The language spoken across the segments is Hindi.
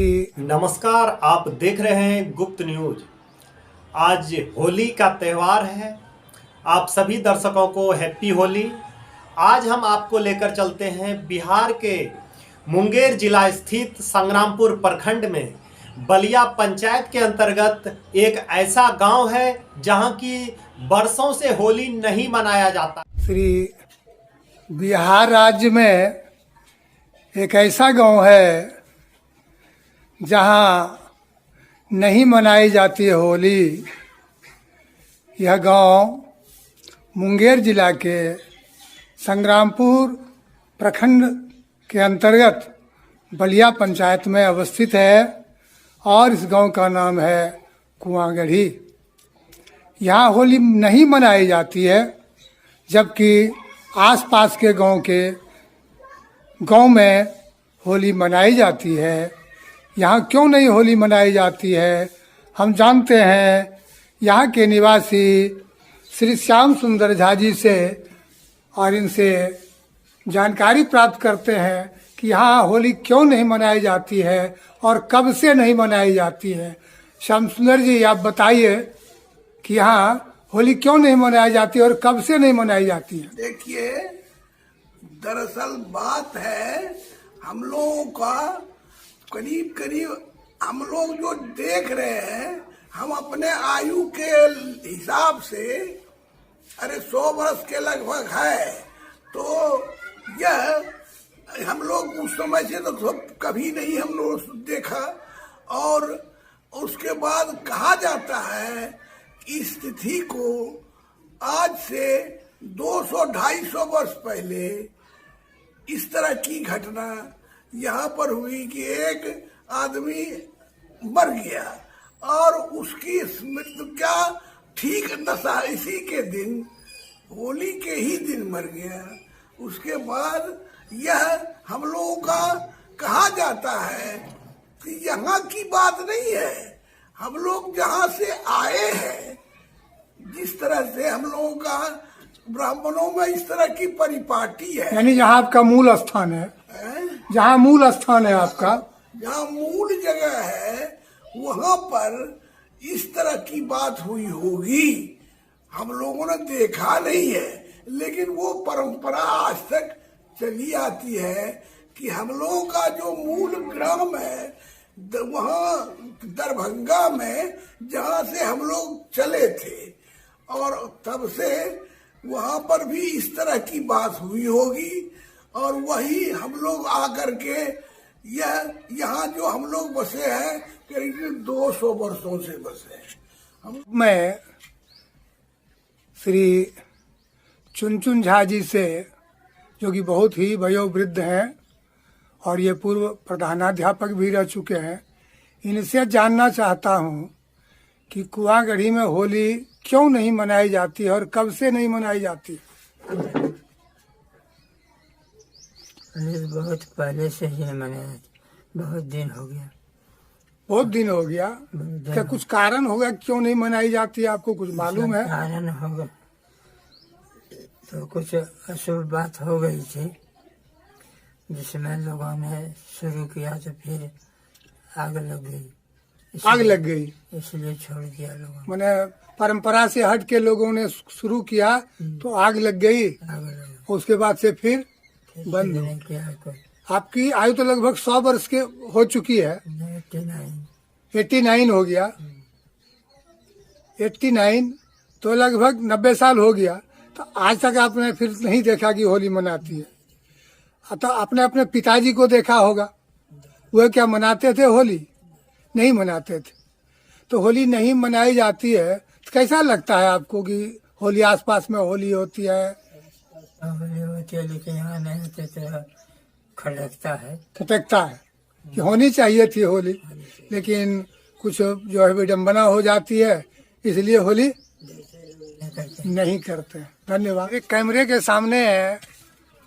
नमस्कार, आप देख रहे हैं गुप्त न्यूज। आज होली का त्यौहार है। आप सभी दर्शकों को हैप्पी होली। आज हम आपको लेकर चलते हैं बिहार के मुंगेर जिला स्थित संग्रामपुर प्रखंड में बलिया पंचायत के अंतर्गत एक ऐसा गांव है जहां की बरसों से होली नहीं मनाया जाता। बिहार राज्य में एक ऐसा गांव है जहां नहीं मनाई जाती है होली। यह गांव मुंगेर जिला के संग्रामपुर प्रखंड के अंतर्गत बलिया पंचायत में अवस्थित है और इस गांव का नाम है कुआंगढ़ी। यहाँ होली नहीं मनाई जाती है, जबकि आसपास के गांव में होली मनाई जाती है। यहाँ क्यों नहीं होली मनाई जाती है, हम जानते हैं। यहाँ के निवासी श्री श्याम सुंदर झा जी से और इनसे जानकारी प्राप्त करते हैं कि यहाँ होली क्यों नहीं मनाई जाती है और कब से नहीं मनाई जाती है। श्याम सुंदर जी, आप बताइए कि यहाँ होली क्यों नहीं मनाई जाती और कब से नहीं मनाई जाती है। देखिए, दरअसल बात है हम लोगों का करीब हम लोग जो देख रहे हैं, हम अपने आयु के हिसाब से 100 वर्ष के लगभग है। तो यह हम लोग उस समय से तो कभी नहीं हम लोग देखा। और उसके बाद कहा जाता है कि इस तिथि को आज से 200-250 वर्ष पहले इस तरह की घटना यहाँ पर हुई कि एक आदमी मर गया और उसकी मृत्यु का ठीक दशा इसी के दिन, होली के ही दिन मर गया। उसके बाद यह हम लोगों का कहा जाता है कि यहाँ की बात नहीं है, हम लोग जहाँ से आए हैं, जिस तरह से हम लोगों का ब्राह्मणों में इस तरह की परिपाटी है। यानी जहाँ आपका मूल स्थान है, जहाँ मूल स्थान है आपका, जहाँ मूल जगह है, वहाँ पर इस तरह की बात हुई होगी। हम लोगों ने देखा नहीं है, लेकिन वो परंपरा आज तक चली आती है कि हम लोगों का जो मूल ग्राम है वहाँ दरभंगा में, जहाँ से हम लोग चले थे, और तब से वहाँ पर भी इस तरह की बात हुई होगी। और वही हम लोग आकर के यहाँ जो हम लोग बसे हैं, करीब 200 वर्षों से बसे हैं। मैं श्री चुनचुन झा जी से, जो कि बहुत ही वयोवृद्ध हैं और ये पूर्व प्रधानाध्यापक भी रह चुके हैं, इनसे जानना चाहता हूँ कि कुआंगढ़ी में होली क्यों नहीं मनाई जाती है और कब से नहीं मनाई जाती। बहुत पहले से ही मनाया, बहुत दिन हो गया। बहुत दिन हो गया। क्या कुछ कारण होगा क्यों नहीं मनाई जाती है, आपको कुछ मालूम है? कारण होगा तो कुछ अशुभ बात हो गई थी, जिसमें लोगों ने शुरू किया तो फिर आग लग गई। आग लग गई, इसलिए छोड़ दिया लोगों। मैंने परंपरा से हट के लोगों ने शुरू किया तो आग लग गई, उसके बाद से फिर बंद हो किया। आपकी आयु तो लगभग 100 वर्ष के हो चुकी है। 89 हो गया। 89 तो लगभग 90 साल हो गया। तो आज तक आपने फिर नहीं देखा कि होली मनाती है। तो आपने अपने पिताजी को देखा होगा, वह क्या मनाते थे होली? नहीं मनाते थे। तो होली नहीं मनाई जाती है तो कैसा लगता है आपको कि होली आसपास में होली होती है? होली होती है, लेकिन यहाँ नहीं होते तो खटकता है कि होनी चाहिए थी होली, लेकिन कुछ जो है विडम्बना हो जाती है, इसलिए होली नहीं करते। धन्यवाद। एक कैमरे के सामने है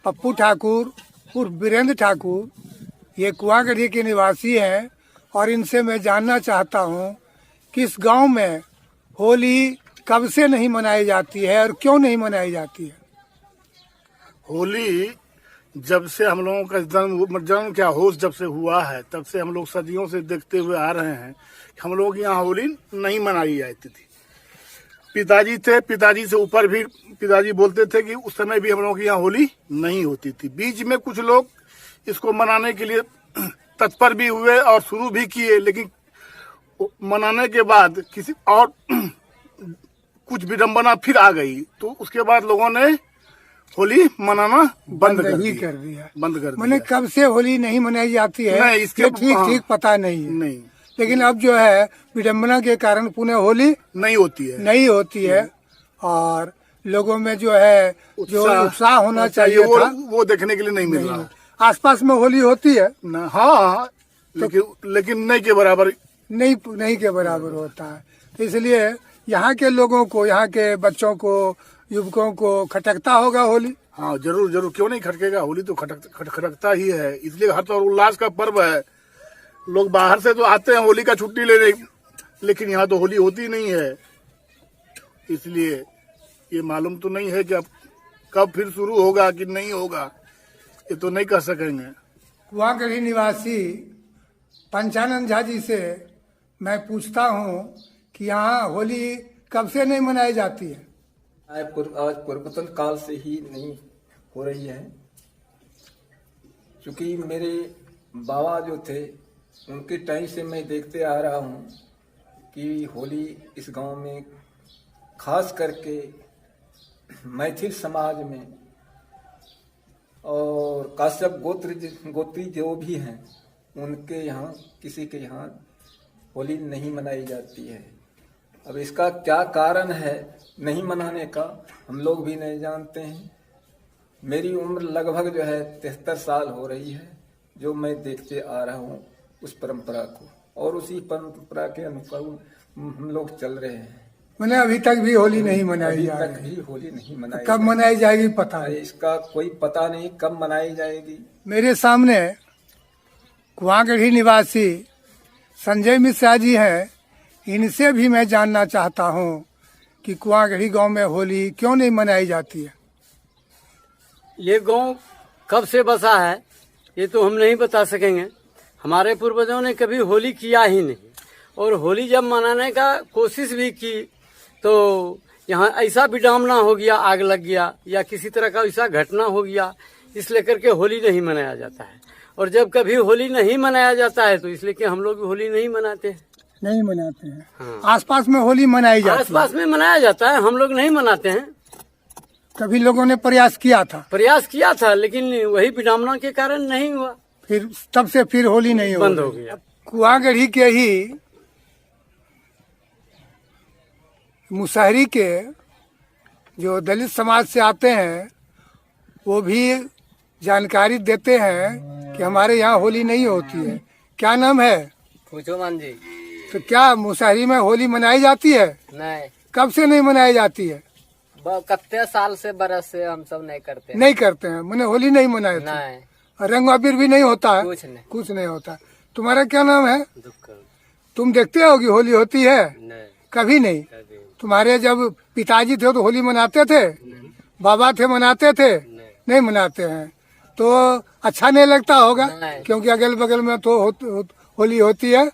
पप्पू ठाकुर उर्फ वीरेंद्र ठाकुर। ये कुआंगढ़ी के निवासी हैं और इनसे मैं जानना चाहता हूँ कि इस गांव में होली कब से नहीं मनाई जाती है और क्यों नहीं मनाई जाती है। होली जब से हम लोगों का जन्म क्या होश जब से हुआ है तब से हम लोग सदियों से देखते हुए आ रहे हैं कि हम लोग यहाँ होली नहीं मनाई जाती थी। पिताजी थे, पिताजी से ऊपर भी पिताजी बोलते थे कि उस समय भी हम लोगों की यहाँ होली नहीं होती थी। बीच में कुछ लोग इसको मनाने के लिए तत्पर भी हुए और शुरू भी किए, लेकिन मनाने के बाद किसी और कुछ विडम्बना फिर आ गई, तो उसके बाद लोगों ने होली मनाना बंद कर दिया। मैंने कब से होली नहीं मनाई जाती है नहीं, इसके ठीक पता नहीं है। नहीं, लेकिन अब जो है विडम्बना के कारण पुनः होली नहीं होती है और लोगों में जो है जो उत्साह होना चाहिए था वो देखने के लिए नहीं मिल रहा। आसपास में होली होती है ना, हाँ, लेकिन नहीं के बराबर नहीं के बराबर होता है। तो इसलिए यहाँ के लोगों को, यहाँ के बच्चों को, युवकों को खटकता होगा होली। हाँ, जरूर क्यों नहीं खटकेगा। होली तो खटकता ही है, इसलिए हर्ष और उल्लास का पर्व है। लोग बाहर से तो आते हैं होली का छुट्टी लेने, लेकिन यहाँ तो होली होती नहीं है, इसलिए ये मालूम तो नहीं है कि अब कब फिर शुरू होगा कि नहीं होगा, ये तो नहीं कह सकेंगे। कुआंगढ़ी निवासी पंचानंद झा जी से मैं पूछता हूँ कि यहाँ होली कब से नहीं मनाई जाती है? आज पूर्वतन काल से ही नहीं हो रही है, क्योंकि मेरे बाबा जो थे उनके टाइम से मैं देखते आ रहा हूँ कि होली इस गांव में खास करके मैथिल समाज में और काश्यप गोत्री जो भी हैं उनके यहाँ किसी के यहाँ होली नहीं मनाई जाती है। अब इसका क्या कारण है नहीं मनाने का हम लोग भी नहीं जानते हैं। मेरी उम्र लगभग जो है 73 साल हो रही है, जो मैं देखते आ रहा हूँ उस परंपरा को, और उसी परंपरा के अनुसार हम लोग चल रहे हैं। मैंने अभी तक भी होली नहीं मनाई जा रही। भी होली नहीं मनाई। कब मनाई जाएगी पता नहीं, इसका कोई पता नहीं कब मनाई जाएगी। मेरे सामने कुआंगढ़ी निवासी संजय मिश्रा जी हैं, इनसे भी मैं जानना चाहता हूँ कि कुआंगढ़ी गांव में होली क्यों नहीं मनाई जाती है। ये गांव कब से बसा है ये तो हम नहीं बता सकेंगे। हमारे पूर्वजों ने कभी होली किया ही नहीं, और होली जब मनाने का कोशिश भी की तो यहाँ ऐसा विडम्बना हो गया, आग लग गया या किसी तरह का ऐसा घटना हो गया, इसलिए करके होली नहीं मनाया जाता है। और जब कभी होली नहीं मनाया जाता है तो इसलिए कि हम लोग होली नहीं मनाते हैं। नहीं मनाते हैं। हाँ। आसपास में होली मनाई जाती है। आसपास में मनाया जाता है, हम लोग नहीं मनाते हैं। कभी लोगों ने प्रयास किया था लेकिन वही विडम्बना के कारण नहीं हुआ, फिर तब से फिर होली नहीं बंद हो गया। कुआंगढ़ी के ही मुसहरी के जो दलित समाज से आते हैं वो भी जानकारी देते हैं कि हमारे यहाँ होली नहीं होती है। क्या नाम है? पूछो मान जी। तो क्या मुसहरी में होली मनाई जाती है? नहीं। कब से नहीं मनाई जाती है? कितने साल से बरस से हम सब नहीं करते हैं। मैंने होली नहीं मनाई थी, रंग अबीर भी नहीं होता है, कुछ नहीं होता। तुम्हारा क्या नाम है? तुम देखते हो कि होली होती है? नहीं। कभी नहीं। तुम्हारे जब पिताजी थे तो होली मनाते थे, बाबा थे मनाते थे? नहीं मनाते हैं। तो अच्छा नहीं लगता होगा, क्योंकि अगल बगल में तो होली होती है।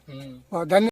और धन्यवाद।